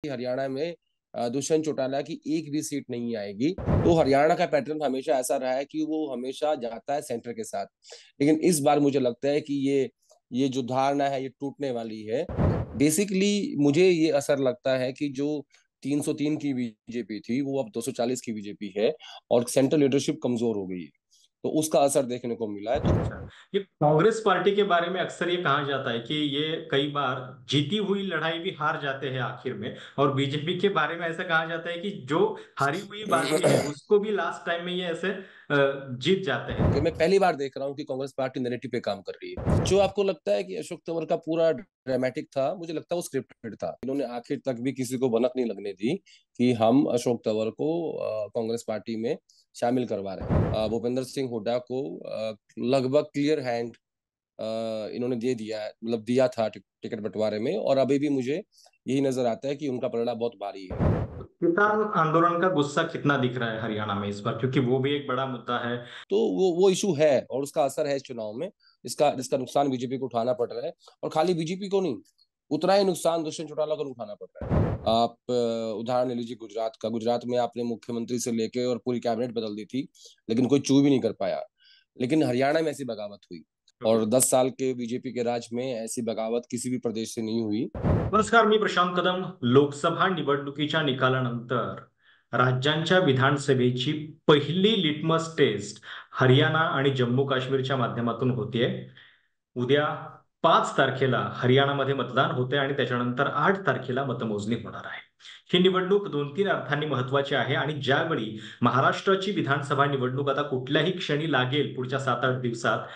हरियाणा में दुष्यंत चौटाला की एक भी सीट नहीं आएगी। तो हरियाणा का पैटर्न हमेशा ऐसा रहा है कि वो हमेशा जाता है सेंटर के साथ। लेकिन इस बार मुझे लगता है कि ये जो धारणा है ये टूटने वाली है। बेसिकली मुझे ये असर लगता है कि जो 303 की बीजेपी थी वो अब 240 की बीजेपी है और सेंट्रल लीडरशिप कमजोर हो गई है। तो उसका असर देखने को मिला है। तो अच्छा, ये कांग्रेस पार्टी के बारे में अक्सर ये कहा जाता है कि ये कई बार जीती हुई लड़ाई भी हार जाते हैं आखिर में। और बीजेपी के बारे में ऐसा कहा जाता है कि जो हारी हुई बाजी है उसको भी लास्ट टाइम में ये ऐसे जीत जाते हैं। कि मैं पहली बार देख रहा हूँ कि कांग्रेस पार्टी नैरेटिव पे काम कर रही है। जो आपको लगता है कि अशोक तंवर का पूरा ड्रामेटिक था, मुझे लगता है वो स्क्रिप्टेड था। इन्होंने आखिर तक भी किसी को भनक नहीं लगने दी कि हम अशोक तंवर को कांग्रेस पार्टी में शामिल करवा रहे हैं। भूपेंद्र सिंह हुड्डा को लगभग क्लियर हैंड इन्होंने दे दिया है, मतलब दिया था टिकट बंटवारे में, और अभी भी मुझे यही नजर आता है कि उनका पलड़ा बहुत भारी है। किसान आंदोलन का गुस्सा कितना दिख रहा है हरियाणा में इस बार, क्योंकि वो भी एक बड़ा मुद्दा है। तो वो इशू है और उसका असर है इस चुनाव में। इसका नुकसान बीजेपी को उठाना पड़ रहा है, और खाली बीजेपी को नहीं, उतना ही नुकसान दुष्यंत चौटाला को उठाना पड़ रहा है। आप उदाहरण ले लीजिए गुजरात का। गुजरात में आपने मुख्यमंत्री से लेके और पूरी कैबिनेट बदल दी थी, लेकिन कोई चू भी नहीं कर पाया। लेकिन हरियाणा में ऐसी बगावत हुई, और 10 साल के बीजेपी के राज में ऐसी बगावत किसी भी प्रदेश से नहीं हुई। नमस्कार, मी प्रशांत कदम. लोकसभा निवडणुकीच्या निकालानंतर राज्यांच्या विधानसभेची पहिली लिटमस टेस्ट हरियाणा आणि जम्मू काश्मीरच्या माध्यमातून होतीये. उद्या 5 तारखेला हरियाणामध्ये मतदान होते आणि त्याच्यानंतर 8 तारखेला मतमोजणी होणार आहे. ही निवडणूक 2-3 अर्थांनी महत्वाची आहे आणि ज्यावेळी महाराष्ट्राची विधानसभा निवडणूक आता कुठल्याही क्षणी लागेल पुढच्या 7-8 दिवसात,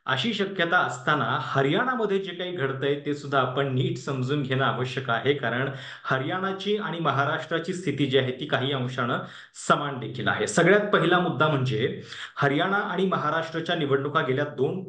अशी शक्यता असताना हरियाणामध्ये जे काही घडतंय ते सुद्धा आपण नीट समजून घेणं आवश्यक आहे. कारण हरियाणाची आणि महाराष्ट्राची स्थिती जी आहे ती काही अंशानं समान देखील आहे. सगळ्यात पहिला मुद्दा म्हणजे हरियाणा आणि महाराष्ट्राच्या निवडणुका गेल्या दोन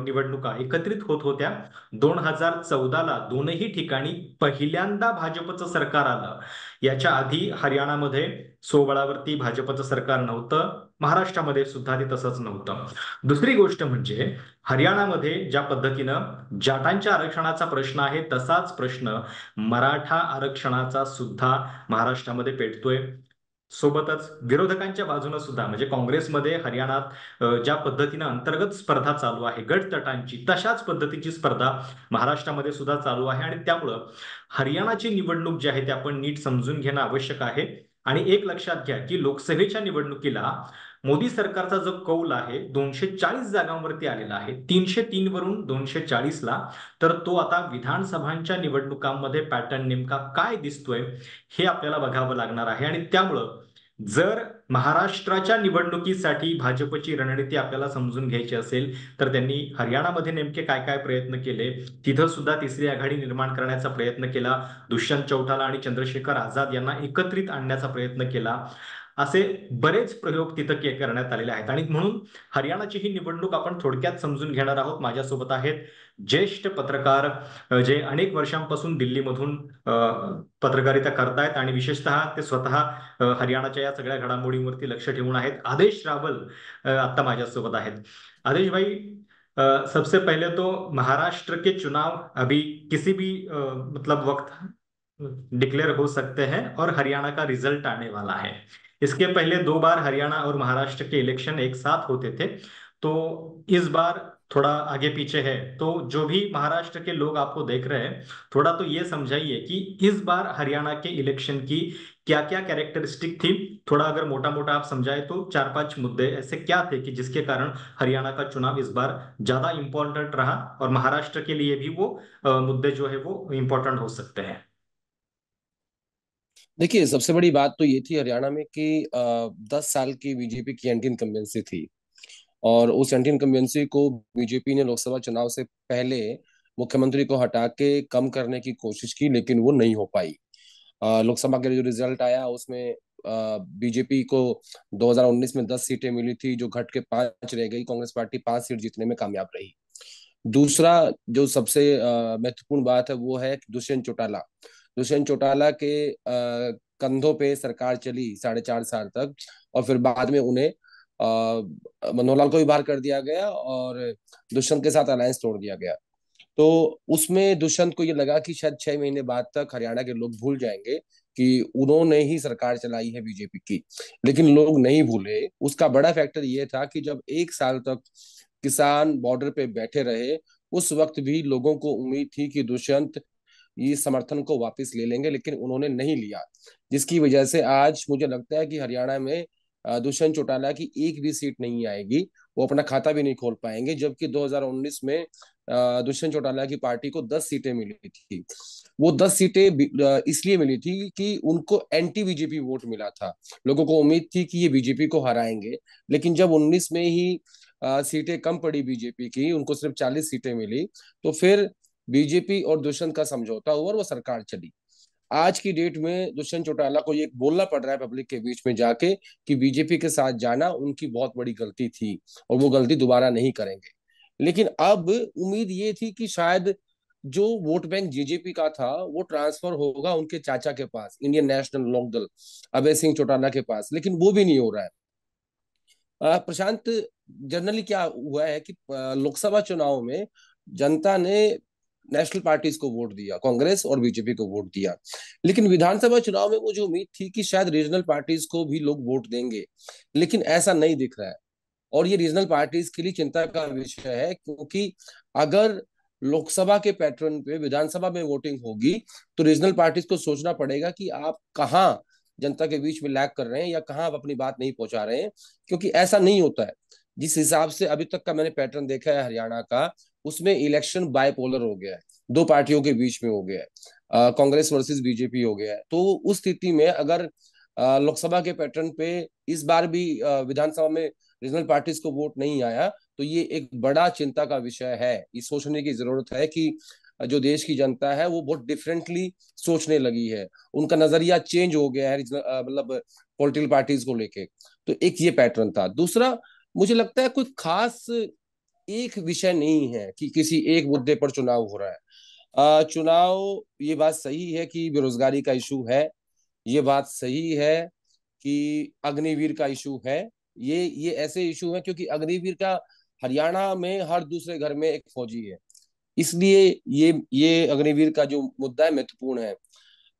निवडणुका एकत्रित होत होत्या. 2014ला दोनही ठिकाणी पहिल्यांदा भाजपचं सरकार आलं. याच्या आधी हरियाणामध्ये स्वबळावरती भाजपचं सरकार नव्हतं. महाराष्ट्रामध्ये सुद्धा ते तसंच नव्हतं. दुसरी गोष्ट म्हणजे हरियाणामध्ये ज्या पद्धतीनं जाटांच्या आरक्षणाचा प्रश्न आहे तसाच प्रश्न मराठा आरक्षणाचा सुद्धा महाराष्ट्रामध्ये पेटतोय. सोबतच विरोधकांच्या बाजूने सुद्धा म्हणजे काँग्रेसमध्ये हरियाणात ज्या पद्धतीनं अंतर्गत स्पर्धा चालू आहे गटतटांची, तशाच पद्धतीची स्पर्धा महाराष्ट्रामध्ये सुद्धा चालू आहे. आणि त्यामुळं हरियाणाची निवडणूक जी आहे ती आपण नीट समजून घेणं आवश्यक आहे. आणि एक लक्षात घ्या की लोकसभेच्या निवडणुकीला मोदी सरकारचा जो कौल आहे 240 जागांवरती आलेला आहे, 303 वरून 240ला. तर तो आता विधानसभांच्या निवडणुकांमध्ये पॅटर्न नेमका काय दिसतोय हे आपल्याला बघावं लागणार आहे. आणि त्यामुळं जर महाराष्ट्राच्या निवडणुकीसाठी भाजपची रणनीती आपल्याला समजून घ्यायची असेल तर त्यांनी हरियाणामध्ये नेमके काय काय प्रयत्न केले, तिथं सुद्धा तिसरी आघाडी निर्माण करण्याचा प्रयत्न केला, दुष्यंत चौटाला आणि चंद्रशेखर आझाद यांना एकत्रित आणण्याचा प्रयत्न केला, असे बरेच प्रयोग तिथं करण्यात आलेले आहेत. आणि म्हणून हरियाणाची ही निवडणूक आपण थोडक्यात समजून घेणार आहोत. माझ्यासोबत आहेत ज्येष्ठ पत्रकार जे अनेक वर्षांपासून दिल्लीमधून पत्रकारिता करतायत आणि विशेषतः ते स्वतः हरियाणाच्या या सगळ्या घडामोडींवरती लक्ष ठेवून आहेत. आदेश रावल आता माझ्यासोबत आहेत. आदेश भाई, सबसे पहले तो महाराष्ट्र के चुनाव अभी किसी भी मतलब वक्त डिक्लेयर हो सकते हैं और हरियाणा का रिजल्ट आने वाला है. इसके पहले 2 बार हरियाणा और महाराष्ट्र के इलेक्शन एक साथ होते थे, तो इस बार थोड़ा आगे पीछे है. तो जो भी महाराष्ट्र के लोग आपको देख रहे हैं, थोड़ा तो ये समझाइए कि इस बार हरियाणा के इलेक्शन की क्या क्या कैरेक्टरिस्टिक थी. थोड़ा अगर मोटा मोटा आप समझाए तो 4-5 मुद्दे ऐसे क्या थे कि जिसके कारण हरियाणा का चुनाव इस बार ज्यादा इंपॉर्टेंट रहा और महाराष्ट्र के लिए भी वो मुद्दे जो है वो इंपॉर्टेंट हो सकते हैं. देखिए, सबसे बड़ी बात तो ये थी हरियाणा में कि 10 साल की बीजेपी की एंटी इनकम्बेंसी थी, और उस एंटी इनकम्बेंसी को बीजेपी ने लोकसभा चुनाव से पहले मुख्यमंत्री को हटा के कम करने की कोशिश की, लेकिन वो नहीं हो पाई। लोकसभा के जो रिजल्ट आया उसमें बीजेपी को 2019 में 10 सीटें मिली थी, जो घट के 5 रह गई। कांग्रेस पार्टी 5 सीट जीतने में कामयाब रही। दूसरा जो सबसे महत्वपूर्ण बात है वो है दुष्यंत चौटाला। दुष्यंत चौटाला के कंधों पे सरकार चली 4.5 साल तक, और फिर बाद में उन्हें मनोहर लाल को भी बाहर कर दिया गया और दुष्यंत के साथ अलायंस तोड़ दिया गया। तो उसमें दुष्यंत को ये लगा कि शायद 6 महीने बाद तक हरियाणा के लोग भूल जाएंगे कि उन्होंने ही सरकार चलाई है बीजेपी की। लेकिन लोग नहीं भूले, उसका बड़ा फैक्टर ये था कि जब 1 साल तक किसान बॉर्डर पे बैठे रहे, उस वक्त भी लोगों को उम्मीद थी कि दुष्यंत ये समर्थन को वापस ले लेंगे, लेकिन उन्होंने नहीं लिया। जिसकी वजह से आज मुझे लगता है कि हरियाणा में दुष्यंत चौटाला की एक भी सीट नहीं आएगी। वो अपना खाता भी नहीं खोल पाएंगे, जबकि 2019 में दुष्यंत चौटाला की पार्टी को 10 सीटें मिली थी। वो 10 सीटें इसलिए मिली थी कि उनको एंटी बीजेपी वोट मिला था। लोगों को उम्मीद थी कि ये बीजेपी को हराएंगे, लेकिन जब 19 में ही सीटें कम पड़ी बीजेपी की, उनको सिर्फ 40 सीटें मिली, तो फिर बीजेपी और दुष्यंत का समझौता हुआ और वो सरकार चली। आज की डेट में दुष्यंत चौटाला को ये बोलना पड़ रहा है पब्लिक के बीच में जाके कि बीजेपी के साथ जाना उनकी बहुत बड़ी गलती थी और वो गलती दोबारा नहीं करेंगे। लेकिन अब उम्मीद ये थी कि शायद जो वोट बैंक जेजेपी का था वो ट्रांसफर होगा उनके चाचा के पास, इंडियन नेशनल लोकदल अभय सिंह चौटाला के पास, लेकिन वो भी नहीं हो रहा है। प्रशांत, जनरली क्या हुआ है कि लोकसभा चुनाव में जनता ने नेशनल पार्टीज को वोट दिया, कांग्रेस और बीजेपी को वोट दिया। लेकिन विधानसभा चुनाव में मुझे उम्मीद थी कि शायद रीजनल पार्टीज को भी लोग वोट देंगे, लेकिन ऐसा नहीं दिख रहा है। और ये रीजनल पार्टीज के लिए चिंता का विषय है, क्योंकि अगर लोकसभा के पैटर्न पे विधानसभा में वोटिंग होगी तो रीजनल पार्टीज को सोचना पड़ेगा कि आप कहाँ जनता के बीच में लैग कर रहे हैं या कहाँ आप अपनी बात नहीं पहुंचा रहे हैं, क्योंकि ऐसा नहीं होता है। जिस हिसाब से अभी तक का मैंने पैटर्न देखा है हरियाणा का, उसमें इलेक्शन बायपोलर हो गया है, दो पार्टियों के बीच में हो गया है, कांग्रेस वर्सेस बीजेपी हो गया है। तो उस स्थिति में अगर लोकसभा के पैटर्न पे इस बार भी विधानसभा में रीजनल पार्टीज को वोट नहीं आया, तो ये एक बड़ा चिंता का विषय है। ये सोचने की जरूरत है कि जो देश की जनता है वो बहुत डिफरेंटली सोचने लगी है, उनका नजरिया चेंज हो गया है मतलब पॉलिटिकल पार्टीज को लेके। तो एक ये पैटर्न था। दूसरा, मुझे लगता है कोई खास एक विषय नहीं है कि किसी एक मुद्दे पर चुनाव हो रहा है। चुनाव, ये बात सही है कि बेरोजगारी का इशू है, ये बात सही है कि अग्निवीर का इशू है। ये ऐसे इशू है क्योंकि अग्निवीर का हरियाणा में हर दूसरे घर में एक फौजी है, इसलिए ये अग्निवीर का जो मुद्दा है महत्वपूर्ण है।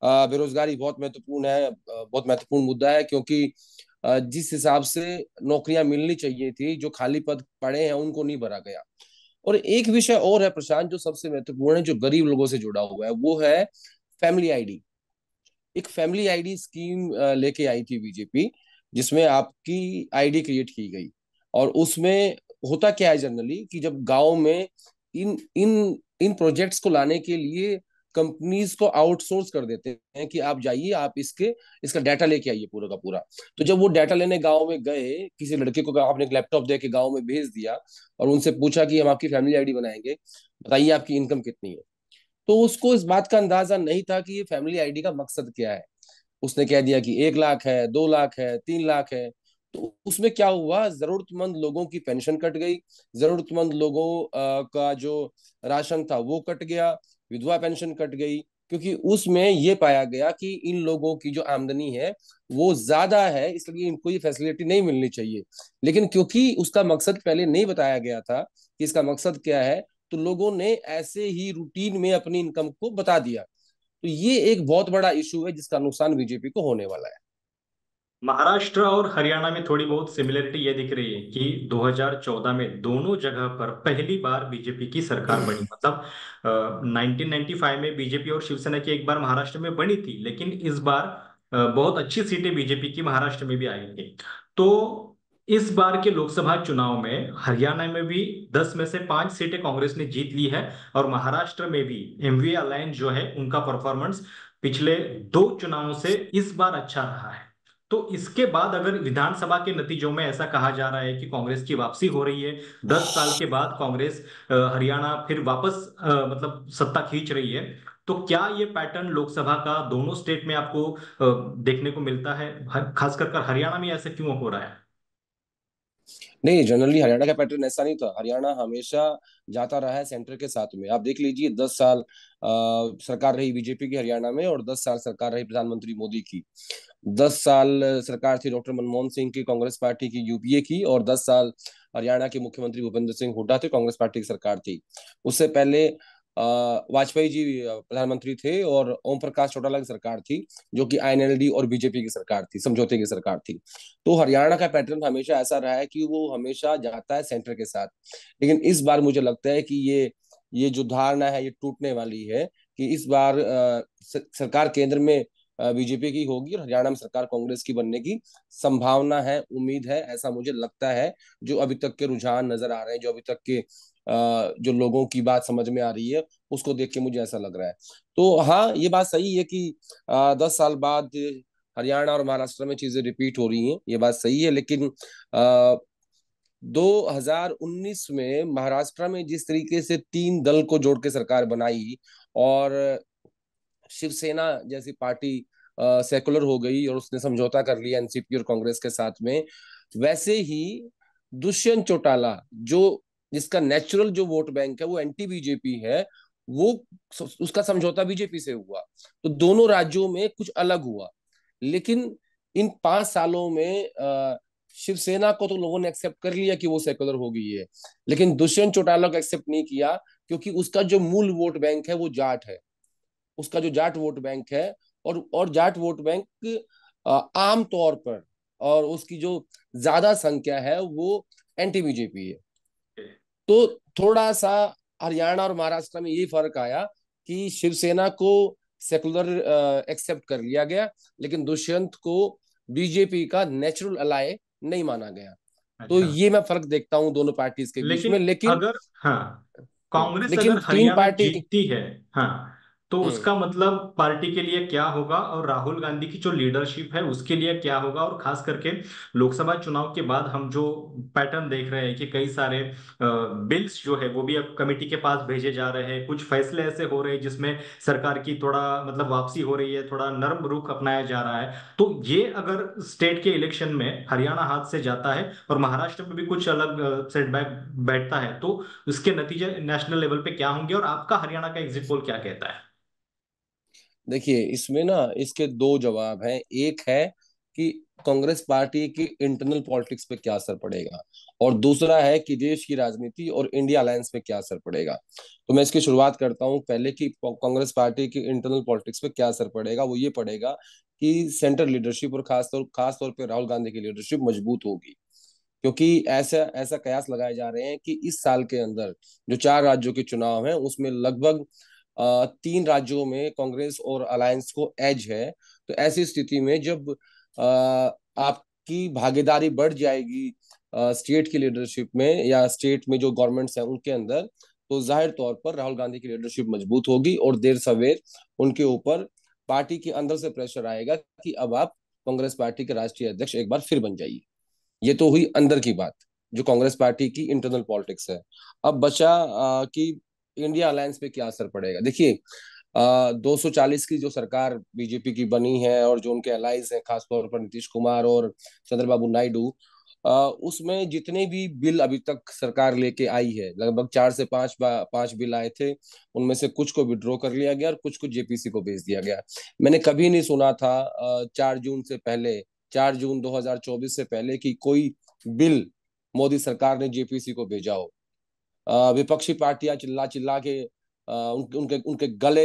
बेरोजगारी बहुत महत्वपूर्ण है, बहुत महत्वपूर्ण मुद्दा है, क्योंकि जिस हिसाब से नौकरियां मिलनी चाहिए थी, जो खाली पद पड़े हैं उनको नहीं भरा गया। और एक विषय और है प्रशांत, जो सबसे महत्वपूर्ण है, जो गरीब लोगों से जुड़ा हुआ है, वो है फैमिली आईडी। एक फैमिली आईडी स्कीम लेके आई थी बीजेपी, जिसमें आपकी आईडी क्रिएट की गई। और उसमें होता क्या है जनरली कि जब गांव में इन इन इन प्रोजेक्ट्स को लाने के लिए कंपनीज को आउटसोर्स कर देते हैं कि आप जाइए, आप इसका डाटा लेके आइए पूरा का पूरा। तो जब वो डाटा लेने गांव में गए, किसी लड़के को आपने एक लैपटॉप दे के गांव में भेज दिया और उनसे पूछा कि हम आपकी फैमिली आईडी बनाएंगे, बताइए आपकी इनकम कितनी है। तो उसको इस बात का अंदाजा नहीं था कि ये फैमिली आईडी का मकसद क्या है। उसने कह दिया कि 1 लाख है, 2 लाख है, 3 लाख है। तो उसमें क्या हुआ, जरूरतमंद लोगों की पेंशन कट गई, जरूरतमंद लोगों का जो राशन था वो कट गया, विधवा पेंशन कट गई, क्योंकि उसमें ये पाया गया कि इन लोगों की जो आमदनी है वो ज्यादा है, इसलिए इनको ये फैसिलिटी नहीं मिलनी चाहिए। लेकिन क्योंकि उसका मकसद पहले नहीं बताया गया था कि इसका मकसद क्या है, तो लोगों ने ऐसे ही रूटीन में अपनी इनकम को बता दिया। तो ये एक बहुत बड़ा इशू है जिसका नुकसान बीजेपी को होने वाला है। महाराष्ट्र और हरियाणा में थोड़ी बहुत सिमिलरिटी ये दिख रही है कि 2014 में दोनों जगह पर पहली बार बीजेपी की सरकार बनी। मतलब 1995 में बीजेपी और शिवसेना की एक बार महाराष्ट्र में बनी थी, लेकिन इस बार बहुत अच्छी सीटें बीजेपी की महाराष्ट्र में भी आई थी। तो इस बार के लोकसभा चुनाव में हरियाणा में भी 10 में से 5 सीटें कांग्रेस ने जीत ली है, और महाराष्ट्र में भी एमवीए अलायंस जो है उनका परफॉर्मेंस पिछले 2 चुनावों से इस बार अच्छा रहा है। तो इसके बाद अगर विधानसभा के नतीजों में ऐसा कहा जा रहा है कि कांग्रेस की वापसी हो रही है, 10 साल के बाद कांग्रेस हरियाणा फिर वापस मतलब सत्ता खींच रही है, तो क्या ये पैटर्न लोकसभा का दोनों स्टेट में आपको देखने को मिलता है? खास कर हरियाणा में ऐसे क्यों हो रहा है? नहीं, जनरली हरियाणा का पैटर्न ऐसा नहीं था। हरियाणा हमेशा जाता रहा है सेंटर के साथ में। आप देख लीजिए, 10 साल सरकार रही बीजेपी की हरियाणा में और 10 साल सरकार रही प्रधानमंत्री मोदी की। 10 साल सरकार थी डॉक्टर मनमोहन सिंह की, कांग्रेस पार्टी की, यूपीए की, और 10 साल हरियाणा के मुख्यमंत्री भूपेंद्र सिंह हुड्डा थे, कांग्रेस पार्टी की सरकार थी। उससे पहले वाजपेयी जी प्रधानमंत्री थे और ओम प्रकाश चौटाला की सरकार थी, जो कि आईएनएलडी और बीजेपी की सरकार थी, समझौते की सरकार थी। तो हरियाणा का पैटर्न हमेशा ऐसा रहा है कि वो हमेशा जाता है सेंटर के साथ। लेकिन इस बार मुझे लगता है कि ये जो धारणा है ये टूटने वाली है, कि इस बार सरकार केंद्र में बीजेपी की होगी और हरियाणा में सरकार कांग्रेस की बनने की संभावना है, उम्मीद है, ऐसा मुझे लगता है। जो अभी तक के रुझान नजर आ रहे हैं, जो अभी तक के जो लोगों की बात समझ में आ रही है, उसको देख के मुझे ऐसा लग रहा है। तो हाँ, ये बात सही है कि 10 साल बाद हरियाणा और महाराष्ट्र में चीजें रिपीट हो रही हैं, ये बात सही है। लेकिन 2019 में महाराष्ट्र में जिस तरीके से 3 दल को जोड़ के सरकार बनाई और शिवसेना जैसी पार्टी सेकुलर हो गई और उसने समझौता कर लिया एनसीपी और कांग्रेस के साथ में, वैसे ही दुष्यंत चौटाला, जो जिसका नेचुरल जो वोट बैंक है वो एंटी बीजेपी है, वो उसका समझौता बीजेपी से हुआ। तो दोनों राज्यों में कुछ अलग हुआ। लेकिन इन 5 सालों में शिवसेना को तो लोगों ने एक्सेप्ट कर लिया कि वो सेकुलर हो गई है, लेकिन दुष्यंत चौटाला को एक्सेप्ट नहीं किया, क्योंकि उसका जो मूल वोट बैंक है वो जाट है। उसका जो जाट वोट बैंक है, और जाट वोट बैंक आम तौर पर, और उसकी जो ज्यादा संख्या है वो एंटी बीजेपी है। तो थोड़ा सा हरियाणा और महाराष्ट्र में ये फर्क आया कि शिवसेना को सेकुलर एक्सेप्ट कर लिया गया, लेकिन दुष्यंत को बीजेपी का नेचुरल अलाय नहीं माना गया। तो अच्छा। ये मैं फर्क देखता हूँ दोनों पार्टीज के बीच लेकिन में। लेकिन अगर, हाँ, कांग्रेस लेकिन अगर तीन हरियाणा पार्टी। जीतती है, हाँ, तो हम्म उसका मतलब पार्टी के लिए क्या होगा और राहुल गांधी की जो लीडरशिप है उसके लिए क्या होगा? और खास करके लोकसभा चुनाव के बाद हम जो पैटर्न देख रहे हैं कि कई सारे बिल्स जो है वो भी अब कमेटी के पास भेजे जा रहे हैं, कुछ फैसले ऐसे हो रहे हैं जिसमें सरकार की थोड़ा मतलब वापसी हो रही है, थोड़ा नर्म रुख अपनाया जा रहा है। तो ये अगर स्टेट के इलेक्शन में हरियाणा हाथ से जाता है और महाराष्ट्र में भी कुछ अलग सेटबैक बैठता है, तो उसके नतीजे नेशनल लेवल पे क्या होंगे? और आपका हरियाणा का एग्जिट पोल क्या कहता है? देखिए, इसमें ना इसके दो जवाब हैं। एक है कि कांग्रेस पार्टी की इंटरनल पॉलिटिक्स पे क्या असर पड़ेगा, और दूसरा है कि देश की राजनीति और इंडिया अलायंस पे क्या असर पड़ेगा। तो मैं इसकी शुरुआत करता हूँ पहले कि कांग्रेस पार्टी की इंटरनल पॉलिटिक्स पे क्या असर पड़ेगा। वो ये पड़ेगा कि सेंट्रल लीडरशिप और खास तौर पे राहुल गांधी की लीडरशिप मजबूत होगी। क्योंकि ऐसा ऐसा कयास लगाए जा रहे हैं कि इस साल के अंदर जो 4 राज्यों के चुनाव हैं उसमें लगभग 3 राज्यों में कांग्रेस और अलायंस को एज है। तो ऐसी स्थिति में जब आपकी भागीदारी बढ़ जाएगी स्टेट की लीडरशिप में या स्टेट में जो गवर्नमेंट्स हैं उनके अंदर, तो जाहिर तौर पर राहुल गांधी की लीडरशिप मजबूत होगी और देर सवेर उनके ऊपर पार्टी के अंदर से प्रेशर आएगा कि अब आप कांग्रेस पार्टी के राष्ट्रीय अध्यक्ष एक बार फिर बन जाइए। ये तो हुई अंदर की बात, जो कांग्रेस पार्टी की इंटरनल पॉलिटिक्स है। अब बचा कि इंडिया अलायंस पे क्या असर पड़ेगा। देखिए, 240 की जो सरकार बीजेपी की बनी है और जो उनके अलाइज हैं, खासतौर पर नीतीश कुमार और चंद्रबाबू नायडू, उसमें जितने भी बिल अभी तक सरकार लेके आई है, लगभग 4 से 5 बिल आए थे। उनमें से कुछ को विड्रॉ कर लिया गया और कुछ को जेपीसी को भेज दिया गया। मैंने कभी नहीं सुना था 4 जून से पहले, 4 जून 2024 से पहले, कि कोई बिल मोदी सरकार ने जेपीसी को भेजा हो। विपक्षी पार्टियां चिल्ला चिल्ला के उनके उनके उनके गले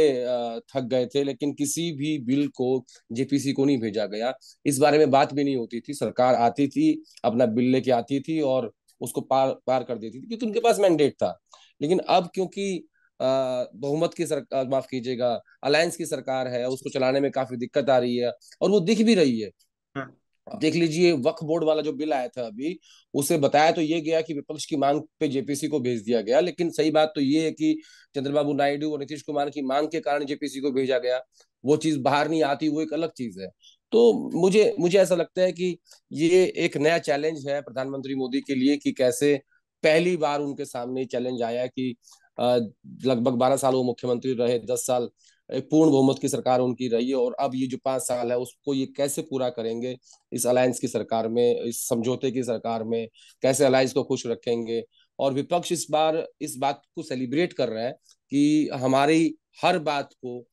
थक गए थे, लेकिन किसी भी बिल को जेपीसी को नहीं भेजा गया। इस बारे में बात भी नहीं होती थी। सरकार आती थी, अपना बिल लेके आती थी और उसको पार पार कर देती थी, क्योंकि उनके पास मैंडेट था। लेकिन अब क्योंकि बहुमत की सरकार, माफ कीजिएगा, अलायंस की सरकार है, उसको चलाने में काफी दिक्कत आ रही है, और वो दिख भी रही है। हम्म। अब देख लीजिए, वक्फ बोर्ड वाला जो बिल आया था अभी, उसे बताया तो ये गया कि विपक्ष की मांग पे जेपीसी को भेज दिया गया, लेकिन सही बात तो ये है कि चंद्रबाबू नायडू और नीतीश कुमार की मांग के कारण जेपीसी को भेजा गया। वो चीज बाहर नहीं आती, वो एक अलग चीज है। तो मुझे मुझे ऐसा लगता है कि ये एक नया चैलेंज है प्रधानमंत्री मोदी के लिए, कि कैसे पहली बार उनके सामने चैलेंज आया कि लगभग 12 साल वो मुख्यमंत्री रहे, 10 साल एक पूर्ण बहुमत की सरकार उनकी रही है, और अब ये जो 5 साल है उसको ये कैसे पूरा करेंगे इस अलायंस की सरकार में, इस समझौते की सरकार में, कैसे अलायंस को खुश रखेंगे। और विपक्ष इस बार इस बात को सेलिब्रेट कर रहा है कि हमारी हर बात को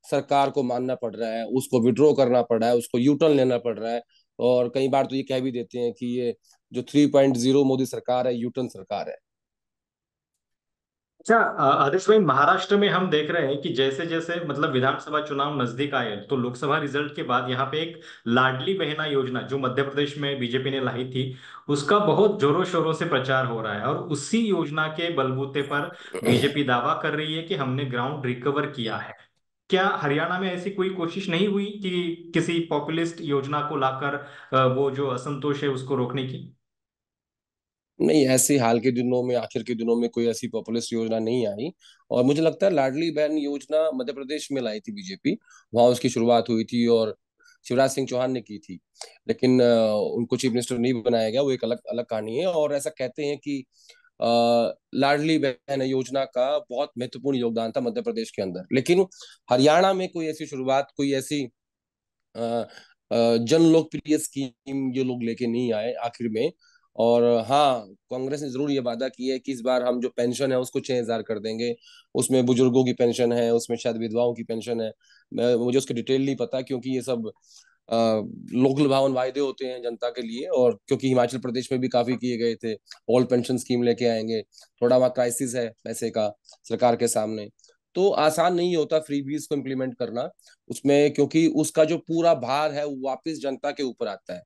सरकार को मानना पड़ रहा है, उसको विड्रॉ करना पड़ रहा है, उसको यूटर्न लेना पड़ रहा है। और कई बार तो ये कह भी देते हैं कि ये जो 3.0 मोदी सरकार है यूटर्न सरकार है। अच्छा, आदेश भाई, महाराष्ट्र में हम देख रहे हैं कि जैसे जैसे मतलब विधानसभा चुनाव नजदीक आए तो लोकसभा रिजल्ट के बाद यहाँ पे एक लाडली बहना योजना जो मध्य प्रदेश में बीजेपी ने लाई थी, उसका बहुत जोरों शोरों से प्रचार हो रहा है। और उसी योजना के बलबूते पर बीजेपी दावा कर रही है कि हमने ग्राउंड रिकवर किया है। क्या हरियाणा में ऐसी कोई कोशिश नहीं हुई कि किसी पॉपुलिस्ट योजना को लाकर वो जो असंतोष है उसको रोकने की? नहीं, ऐसी हाल के दिनों में, आखिर के दिनों में कोई ऐसी पॉपुलिस्ट योजना नहीं आई। और मुझे लगता है लाडली बहन योजना मध्य प्रदेश में लाई थी बीजेपी, वहां उसकी शुरुआत हुई थी और शिवराज सिंह चौहान ने की थी। लेकिन उनको चीफ मिनिस्टर नहीं बनाया गया, वो एक अलग अलग कहानी है। और ऐसा कहते हैं कि अ, लाडली बहन योजना का बहुत महत्वपूर्ण योगदान था मध्य प्रदेश के अंदर। लेकिन हरियाणा में कोई ऐसी शुरुआत, कोई ऐसी अ, जन लोकप्रिय स्कीम ये लोग लेके नहीं आए आखिर में। और हाँ, कांग्रेस ने जरूर ये वादा किया है कि इस बार हम जो पेंशन है उसको 6,000 कर देंगे। उसमें बुजुर्गों की पेंशन है, उसमें शायद विधवाओं की पेंशन है। मुझे उसके डिटेल नहीं पता, क्योंकि ये सब लोक लुभावन वायदे होते हैं जनता के लिए। और क्योंकि हिमाचल प्रदेश में भी काफी किए गए थे, ओल्ड पेंशन स्कीम लेके आएंगे। थोड़ा वहाँ क्राइसिस है पैसे का सरकार के सामने। तो आसान नहीं होता फ्रीबीज को इम्प्लीमेंट करना उसमें, क्योंकि उसका जो पूरा भार है वो वापस जनता के ऊपर आता है,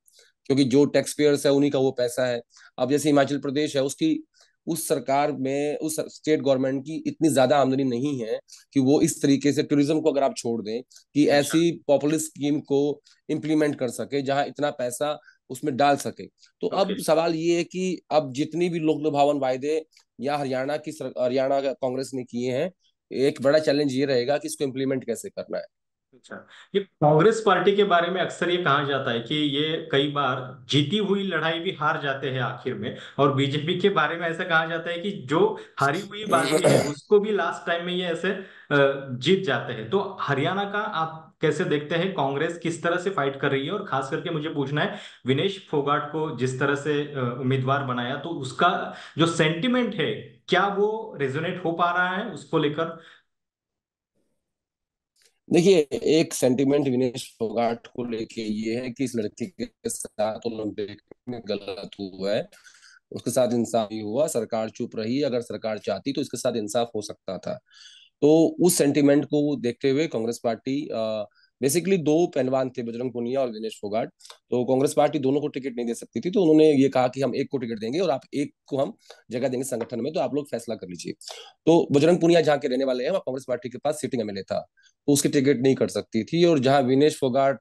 क्योंकि जो टैक्स पेयर्स है उन्हीं का वो पैसा है। अब जैसे हिमाचल प्रदेश है, उसकी उस सरकार में, उस स्टेट गवर्नमेंट की इतनी ज्यादा आमदनी नहीं है कि वो इस तरीके से टूरिज्म को अगर आप छोड़ दें, कि अच्छा। ऐसी पॉपुलर स्कीम को इम्प्लीमेंट कर सके जहां इतना पैसा उसमें डाल सके। तो ओके। अब सवाल ये है कि अब जितनी भी लोक लुभावन वायदे या हरियाणा का कांग्रेस ने किए हैं, एक बड़ा चैलेंज ये रहेगा कि इसको इम्प्लीमेंट कैसे करना है। अच्छा, ये कांग्रेस पार्टी के बारे में अक्सर ये कहा जाता है कि ये कई बार जीती हुई लड़ाई भी हार जाते हैं आखिर में। और बीजेपी के बारे में ऐसा कहा जाता है कि जो हारी हुई बाजी है उसको भी लास्ट टाइम में ये ऐसे जीत जाते हैं। तो हरियाणा का आप कैसे देखते हैं? कांग्रेस किस तरह से फाइट कर रही है? और खास करके मुझे पूछना है, विनेश फोगाट को जिस तरह से उम्मीदवार बनाया, तो उसका जो सेंटिमेंट है, क्या वो रेजोनेट हो पा रहा है उसको लेकर? देखिए, एक सेंटिमेंट विनेश फोगाट को लेके ये है कि इस लड़के के साथ ओलंपिक में गलत हुआ है। उसके साथ इंसाफ नहीं हुआ, सरकार चुप रही। अगर सरकार चाहती तो इसके साथ इंसाफ हो सकता था। तो उस सेंटिमेंट को देखते हुए कांग्रेस पार्टी, बेसिकली दो पहलवान थे, बजरंग पुनिया और विनेश फोगाट। तो कांग्रेस पार्टी दोनों को टिकट नहीं दे सकती थी, तो उन्होंने ये कहा कि हम एक को टिकट देंगे और आप एक को हम जगह देंगे संगठन में, तो आप लोग फैसला कर लीजिए। तो बजरंग पुनिया जहाँ के रहने वाले हैं, वहाँ कांग्रेस पार्टी के पास सिटिंग एमएलए था, तो उसकी टिकट नहीं कर सकती थी। और जहाँ विनेश फोगाट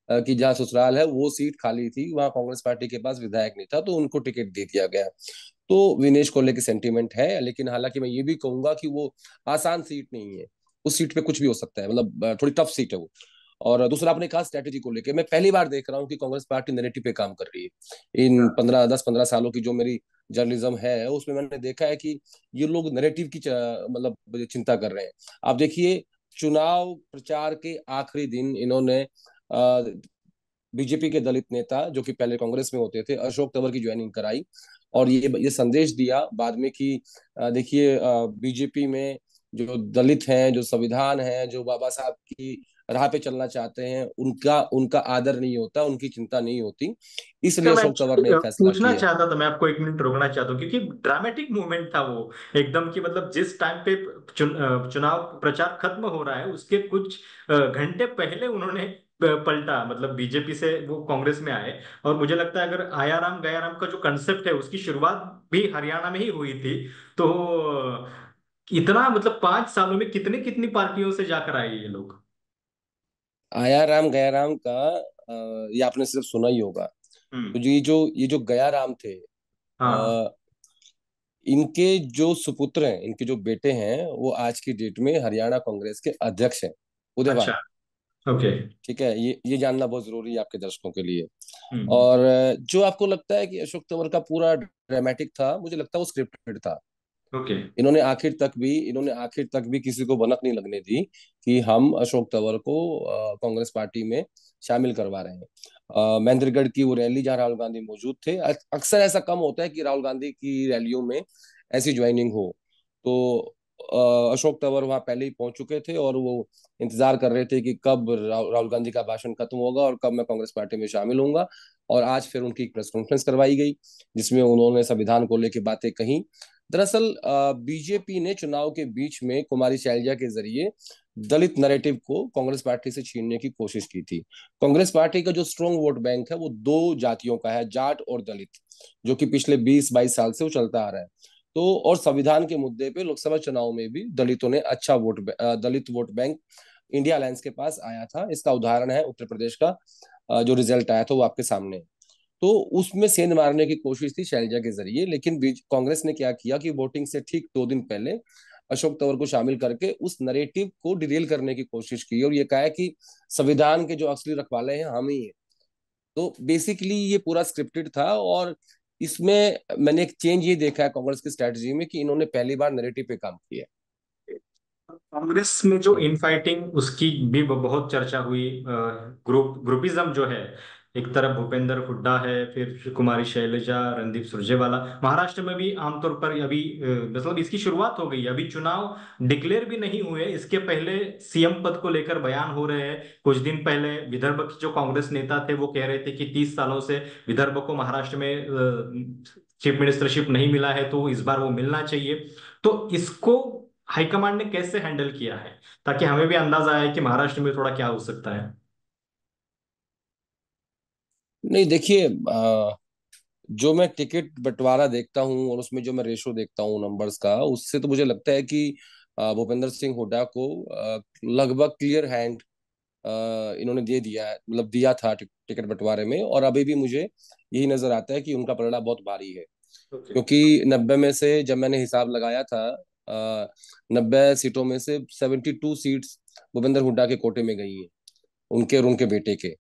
की जहाँ ससुराल है वो सीट खाली थी, वहाँ कांग्रेस पार्टी के पास विधायक नहीं था, तो उनको टिकट दे दिया गया। तो विनेश को लेकर सेंटीमेंट है, लेकिन हालांकि मैं ये भी कहूंगा कि वो आसान सीट नहीं है। उस सीट पे कुछ भी हो सकता है, मतलब थोड़ी टफ सीट है वो। और दूसरा, आपने कहा स्ट्रेटेजी को लेकर, मैं पहली बार देख रहा हूँ कि कांग्रेस पार्टी नैरेटिव पे काम कर रही है। इन 10-15 सालों की जो मेरी जर्नलिज्म है उसमें मैंने देखा है कि ये लोग नैरेटिव की मतलब चिंता कर रहे हैं। आप देखिए, चुनाव प्रचार के आखिरी दिन इन्होंने बीजेपी के दलित नेता, जो कि पहले कांग्रेस में होते थे, अशोक तंवर की ज्वाइनिंग कराई। और ये संदेश दिया बाद में कि देखिए, बीजेपी में जो दलित हैं, जो संविधान है, जो बाबा साहब की राह पे चलना चाहते हैं, उनका उनका आदर नहीं होता, उनकी चिंता नहीं होती। क्या इसलिए मैं अशोक तंवर ने एक फैसला पूछना किया। चाहता था, मैं आपको एक मिनट रोकना चाहता हूँ क्योंकि ड्रामेटिक मूवमेंट था वो एकदम कि मतलब जिस टाइम पे चुनाव प्रचार खत्म हो रहा है उसके कुछ घंटे पहले उन्होंने पलटा, मतलब बीजेपी से वो कांग्रेस में आए। और मुझे लगता है अगर आया राम गया राम का जो कंसेप्ट है उसकी शुरुआत भी हरियाणा में ही हुई थी। तो इतना मतलब 5 सालों में कितने कितनी पार्टियों से जाकर आए ये लोग? आया राम गया राम का ये आपने सिर्फ सुना ही होगा। हम्म। तो ये जो गया राम थे, हाँ। इनके जो सुपुत्र हैं, इनके जो बेटे हैं, वो आज की डेट में हरियाणा कांग्रेस के अध्यक्ष हैं, अच्छा। उदयवान। ओके। ठीक है, ये जानना बहुत जरूरी है आपके दर्शकों के लिए। हम्म। और जो आपको लगता है कि अशोक तंवर का पूरा ड्रामेटिक था, मुझे लगता है वो स्क्रिप्टेड था। ओके। इन्होंने आखिर तक भी किसी को भनक नहीं लगने दी कि हम अशोक तंवर को कांग्रेस पार्टी में शामिल करवा रहे हैं। महेंद्रगढ़ की वो रैली जहाँ राहुल गांधी मौजूद थे, अक्सर ऐसा कम होता है कि राहुल गांधी की रैलियों में ऐसी ज्वाइनिंग हो। तो अशोक तंवर वहां पहले ही पहुंच चुके थे और वो इंतजार कर रहे थे कि कब राहुल गांधी का भाषण खत्म होगा और कब मैं कांग्रेस पार्टी में शामिल होऊंगा। और आज फिर उनकी एक प्रेस कॉन्फ्रेंस करवाई गई, जिसमें उन्होंने संविधान को लेकर बातें कही, दरअसल बीजेपी ने चुनाव के बीच में कुमारी शैलजा के जरिए दलित नैरेटिव को कांग्रेस पार्टी से छीनने की कोशिश की थी। कांग्रेस पार्टी का जो स्ट्रॉन्ग वोट बैंक है वो दो जातियों का है, जाट और दलित, जो कि पिछले 20-22 साल से वो चलता आ रहा है। तो और संविधान के मुद्दे पे लोकसभा चुनाव में भी दलितों ने अच्छा दलित वोट बैंक इंडिया अलायंस के पास आया था। इसका उदाहरण है उत्तर प्रदेश का जो रिजल्ट आया था वो आपके सामने है। तो उसमें सेंध मारने की कोशिश थी शैलजा के जरिए, लेकिन कांग्रेस ने क्या किया कि वोटिंग से ठीक 2 दिन पहले अशोक तंवर को शामिल करके उस नरेटिव को डिरेल करने की कोशिश की और ये कहा है कि संविधान के जो असली रखवाले हैं हम ही हैं। तो बेसिकली ये पूरा स्क्रिप्टेड था, और इसमें मैंने एक चेंज ये देखा है कांग्रेस की स्ट्रेटजी में कि इन्होंने पहली बार नरेटिव पे काम किया कांग्रेस में जो है। इनफाइटिंग उसकी भी बहुत चर्चा हुई। ग्रुपिज्म जो है, एक तरफ भूपेंद्र हुड्डा है, फिर कुमारी शैलजा, रणदीप सुरजेवाला। महाराष्ट्र में भी आमतौर पर अभी मतलब इसकी शुरुआत हो गई, अभी चुनाव डिक्लेयर भी नहीं हुए, इसके पहले सीएम पद को लेकर बयान हो रहे हैं। कुछ दिन पहले विदर्भ के जो कांग्रेस नेता थे वो कह रहे थे कि 30 सालों से विदर्भ को महाराष्ट्र में चीफ मिनिस्टरशिप नहीं मिला है, तो इस बार वो मिलना चाहिए। तो इसको हाईकमांड ने कैसे हैंडल किया है, ताकि हमें भी अंदाजा आए कि महाराष्ट्र में थोड़ा क्या हो सकता है। नहीं देखिए, जो मैं टिकट बंटवारा देखता हूँ और उसमें जो मैं रेशो देखता हूँ नंबर्स का, उससे तो मुझे लगता है कि भूपेंद्र सिंह हुड्डा को लगभग क्लियर हैंड इन्होंने दे दिया है, मतलब दिया था टिकट बंटवारे में। और अभी भी मुझे यही नजर आता है कि उनका पलड़ा बहुत भारी है, ओके। क्योंकि 90 में से जब मैंने हिसाब लगाया था, 90 सीटों में से 72 सीट्स भूपेंद्र हुड्डा के कोटे में गई हैं, उनके और उनके बेटे के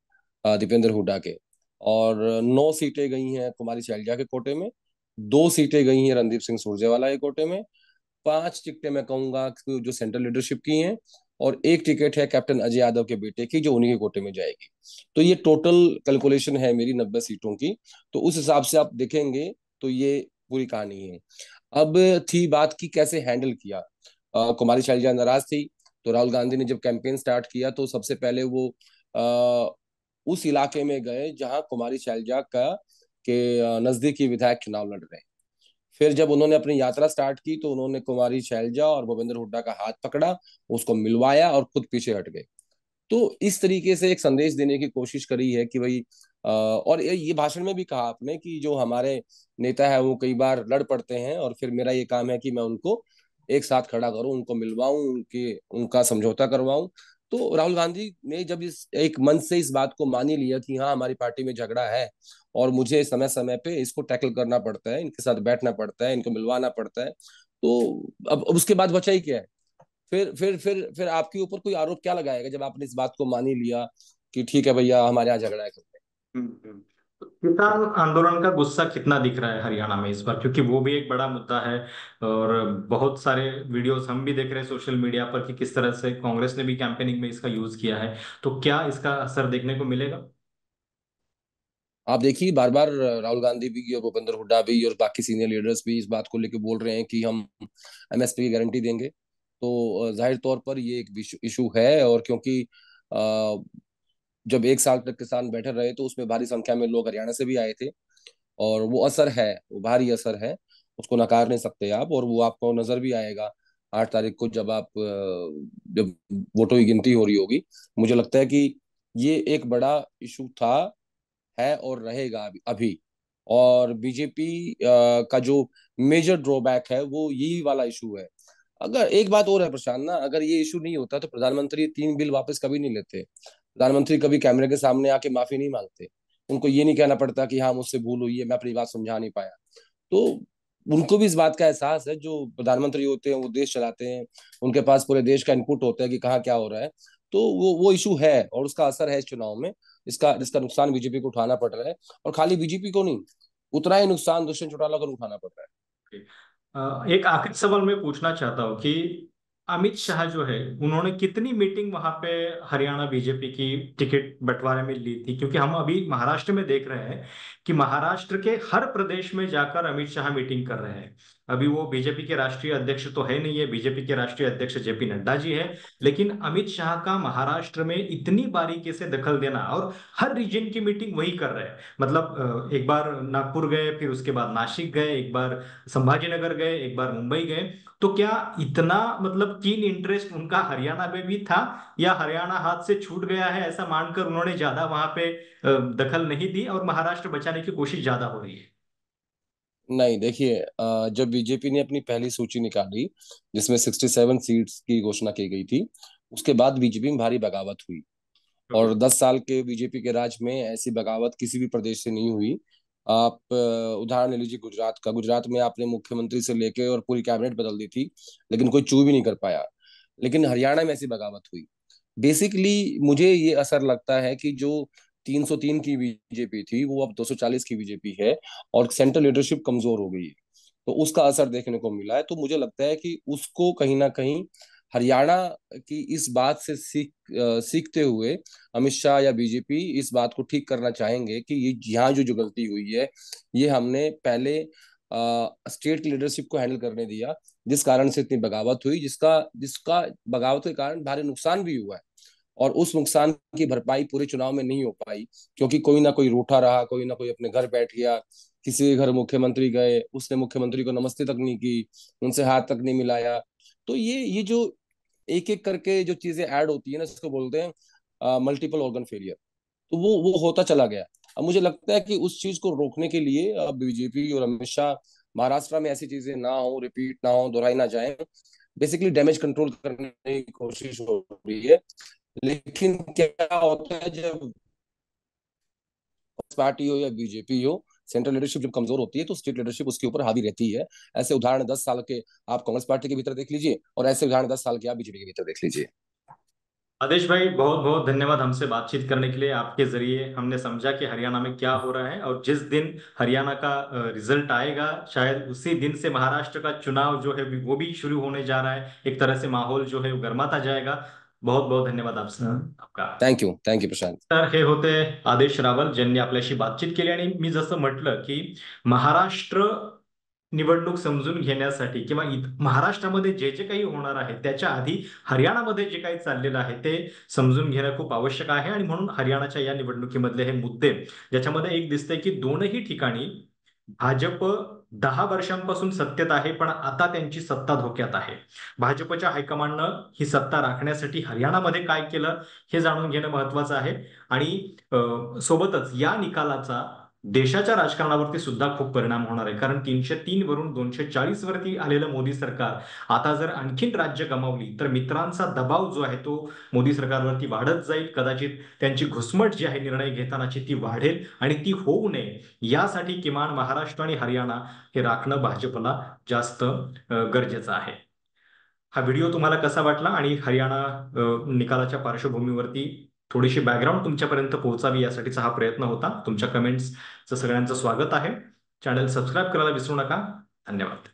दीपेंद्र हुड्डा के। और 9 सीटें गई हैं कुमारी शैलजा के कोटे में, 2 सीटें गई हैं रणदीप सिंह सुरजेवाला के कोटे में, 5 टिकटें मैं कहूंगा कि जो सेंट्रल लीडरशिप की हैं, और एक टिकट है कैप्टन अजय यादव के बेटे की जो उन्हीं के कोटे में जाएगी। तो ये टोटल कैलकुलेशन है मेरी 90 सीटों की। तो उस हिसाब से आप देखेंगे तो ये पूरी कहानी है। अब थी बात की कैसे हैंडल किया। कुमारी शैलजा नाराज थी, तो राहुल गांधी ने जब कैंपेन स्टार्ट किया तो सबसे पहले वो उस इलाके में गए जहां कुमारी शैलजा का के नजदीकी विधायक चुनाव लड़ रहे हैं। फिर जब उन्होंने अपनी यात्रा स्टार्ट की तो उन्होंने कुमारी शैलजा और भूपेंद्र हुड्डा का हाथ पकड़ा, उसको मिलवाया और खुद पीछे हट गए। तो इस तरीके से एक संदेश देने की कोशिश करी है कि भाई और ये भाषण में भी कहा आपने कि जो हमारे नेता है वो कई बार लड़ पड़ते हैं, और फिर मेरा ये काम है कि मैं उनको एक साथ खड़ा करूं, उनको मिलवाऊं, उनका समझौता करवाऊं। तो राहुल गांधी ने जब इस एक मन से इस बात को मान ही लिया कि हाँ हमारी पार्टी में झगड़ा है और मुझे समय समय पे इसको टैकल करना पड़ता है, इनके साथ बैठना पड़ता है, इनको मिलवाना पड़ता है, तो अब उसके बाद बचा ही क्या है। फिर आपके ऊपर कोई आरोप क्या लगाएगा जब आपने इस बात को मान ही लिया कि ठीक है भैया हमारे यहाँ झगड़ा है करते हम्म। तो किसान आंदोलन का गुस्सा कितना दिख रहा है हरियाणा में इस बार, क्योंकि वो भी एक बड़ा मुद्दा है। और बहुत सारे वीडियोस हम भी देख रहे हैं सोशल मीडिया पर कि किस तरह से कांग्रेस ने भी कैंपेनिंग में इसका यूज किया है। तो क्या इसका असर देखने को मिलेगा? आप देखिए बार बार राहुल गांधी भी और भूपेंद्र हुड्डा भी और बाकी सीनियर लीडर्स भी इस बात को लेकर बोल रहे हैं कि हम एमएसपी की गारंटी देंगे। तो जाहिर तौर पर ये एक इशू है, और क्योंकि जब 1 साल तक किसान बैठे रहे तो उसमें भारी संख्या में लोग हरियाणा से भी आए थे, और वो असर है, वो भारी असर है, उसको नकार नहीं सकते आप। और वो आपको नजर भी आएगा 8 तारीख को जब जब वोटों की गिनती हो रही होगी। मुझे लगता है कि ये एक बड़ा इशू था, है और रहेगा अभी। और बीजेपी का जो मेजर ड्रॉबैक है वो यही वाला इशू है। अगर एक बात और है प्रशांत ना, अगर ये इशू नहीं होता तो प्रधानमंत्री 3 बिल वापस कभी नहीं लेते, प्रधानमंत्री कभी कैमरे के सामने आके माफी नहीं मांगते, उनको ये नहीं कहना पड़ता कि हाँ मुझसे भूल हुई है, मैं अपनी बात समझा नहीं पाया। तो उनको भी इस बात का एहसास है, जो प्रधानमंत्री होते हैं वो देश चलाते हैं, उनके पास पूरे देश का इनपुट होता है कि कहाँ क्या हो रहा है। तो वो इशू है और उसका असर है इस चुनाव में। इसका नुकसान बीजेपी को उठाना पड़ रहा है, और खाली बीजेपी को नहीं, उतना ही नुकसान दुष्यंत चौटाला को उठाना पड़ रहा है। एक आखिरी सवाल मैं पूछना चाहता हूँ कि अमित शाह जो है, उन्होंने कितनी मीटिंग वहां पे हरियाणा बीजेपी की टिकट बंटवारे में ली थी? क्योंकि हम अभी महाराष्ट्र में देख रहे हैं कि महाराष्ट्र के हर प्रदेश में जाकर अमित शाह मीटिंग कर रहे हैं। अभी वो बीजेपी के राष्ट्रीय अध्यक्ष तो है नहीं है, बीजेपी के राष्ट्रीय अध्यक्ष जेपी नड्डा जी है, लेकिन अमित शाह का महाराष्ट्र में इतनी बारीकी से दखल देना, और हर रीजन की मीटिंग वही कर रहे हैं। मतलब एक बार नागपुर गए, फिर उसके बाद नासिक गए, एक बार संभाजीनगर गए, एक बार मुंबई गए। तो क्या इतना मतलब कीन इंटरेस्ट उनका हरियाणा में भी था, या हरियाणा हाथ से छूट गया है ऐसा मानकर उन्होंने ज्यादा वहां पे दखल नहीं दी और महाराष्ट्र बचाने की कोशिश ज्यादा हो रही है? नहीं, देखिए, जब बीजेपी ने अपनी पहली सूची निकाली जिसमें 67 सीट्स की घोषणा की गई थी, उसके बाद बीजेपी में भारी बगावत हुई। ओके। और 10 साल के बीजेपी के राज में ऐसी बगावत किसी भी प्रदेश से नहीं हुई। आप उदाहरण ले लीजिए गुजरात का। गुजरात में आपने मुख्यमंत्री से लेके और पूरी कैबिनेट बदल दी थी, लेकिन कोई चू भी नहीं कर पाया। लेकिन हरियाणा में ऐसी बगावत हुई। बेसिकली मुझे ये असर लगता है कि जो 303 की बीजेपी थी वो अब 240 की बीजेपी है, और सेंट्रल लीडरशिप कमजोर हो गई है। तो उसका असर देखने को मिला है। तो मुझे लगता है कि उसको कहीं ना कहीं हरियाणा की इस बात से सीखते हुए अमित शाह या बीजेपी इस बात को ठीक करना चाहेंगे कि ये यहाँ जो गलती हुई है, ये हमने पहले स्टेट की लीडरशिप को हैंडल करने दिया, जिस कारण से इतनी बगावत हुई, जिसका जिसका बगावत के कारण भारी नुकसान भी हुआ है। और उस नुकसान की भरपाई पूरे चुनाव में नहीं हो पाई, क्योंकि कोई ना कोई रूठा रहा, कोई ना कोई अपने घर बैठ गया। किसी के घर मुख्यमंत्री गए, उसने मुख्यमंत्री को नमस्ते तक नहीं की, उनसे हाथ तक नहीं मिलाया। तो ये जो एक एक करके जो चीजें ऐड होती है ना, इसको बोलते हैं मल्टीपल ऑर्गन फेलियर। तो वो होता चला गया। अब मुझे लगता है कि उस चीज को रोकने के लिए बीजेपी और अमित शाह महाराष्ट्र में ऐसी चीजें ना हो, रिपीट ना हो, दोहराई ना जाए, बेसिकली डैमेज कंट्रोल करने की कोशिश हो रही है। लेकिन क्या होता है, जब पार्टी हो या बीजेपी हो, सेंट्रल लीडरशिप जब कमजोर होती है तो स्टेट लीडरशिप उसके ऊपर हावी रहती है। ऐसे उदाहरण 10 साल के आप कांग्रेस पार्टी के भीतर देख लीजिए, और ऐसे उदाहरण 10 साल के आप बीजेपी के भीतर देख लीजिए। आदेश भाई, बहुत बहुत धन्यवाद हमसे बातचीत करने के लिए। आपके जरिए हमने समझा कि हरियाणा में क्या हो रहा है, और जिस दिन हरियाणा का रिजल्ट आएगा शायद उसी दिन से महाराष्ट्र का चुनाव जो है वो भी शुरू होने जा रहा है। एक तरह से माहौल जो है वो गर्माता जाएगा। बहुत बहुत धन्यवाद आपसे, आपका। थँक यू प्रशांत. तर हे होते आदेश रावल, ज्यांनी आपल्याशी बातचीत केली, आणि मी जसं म्हटलं की महाराष्ट्र निवडणूक समजून घेण्यासाठी, किंवा महाराष्ट्रामध्ये जे जे काही होणार आहे त्याच्या आधी हरियाणामध्ये जे काही चाललेलं आहे ते समजून घेणं खूप आवश्यक आहे. आणि म्हणून हरियाणाच्या या निवडणुकीमधले हे मुद्दे, ज्याच्यामध्ये एक दिसतंय की दोनही ठिकाणी भाजप 10 वर्षांपासून सत्तेत आहे, पण आता त्यांची सत्ता धोक्यात आहे. भाजपच्या हायकमांडनं ही सत्ता राखण्यासाठी हरियाणामध्ये काय केलं हे जाणून घेणं महत्वाचं आहे. आणि सोबतच या निकालाचा देशाच्या राजकारणावरती सुद्धा खूप परिणाम होणार आहे. कारण 303 वरून 240 वरती आलेलं मोदी सरकार आता जर आणखीन राज्य गमावली तर मित्रांचा दबाव जो आहे तो मोदी सरकारवरती वाढत जाईल. कदाचित त्यांची घुसमट जी आहे निर्णय घेतानाची ती वाढेल, आणि ती होऊ नये यासाठी किमान महाराष्ट्र आणि हरियाणा हे राखणं भाजपला जास्त गरजेचं आहे. हा व्हिडिओ तुम्हाला कसा वाटला, आणि हरियाणा निकालाच्या पार्श्वभूमीवरती थोडीशी बॅकग्राऊंड तुमच्यापर्यंत पोहोचावी यासाठीचा हा प्रयत्न होता. तुमच्या कमेंट्सचं सगळ्यांचं स्वागत आहे. चॅनल सबस्क्राईब करायला विसरू नका. धन्यवाद.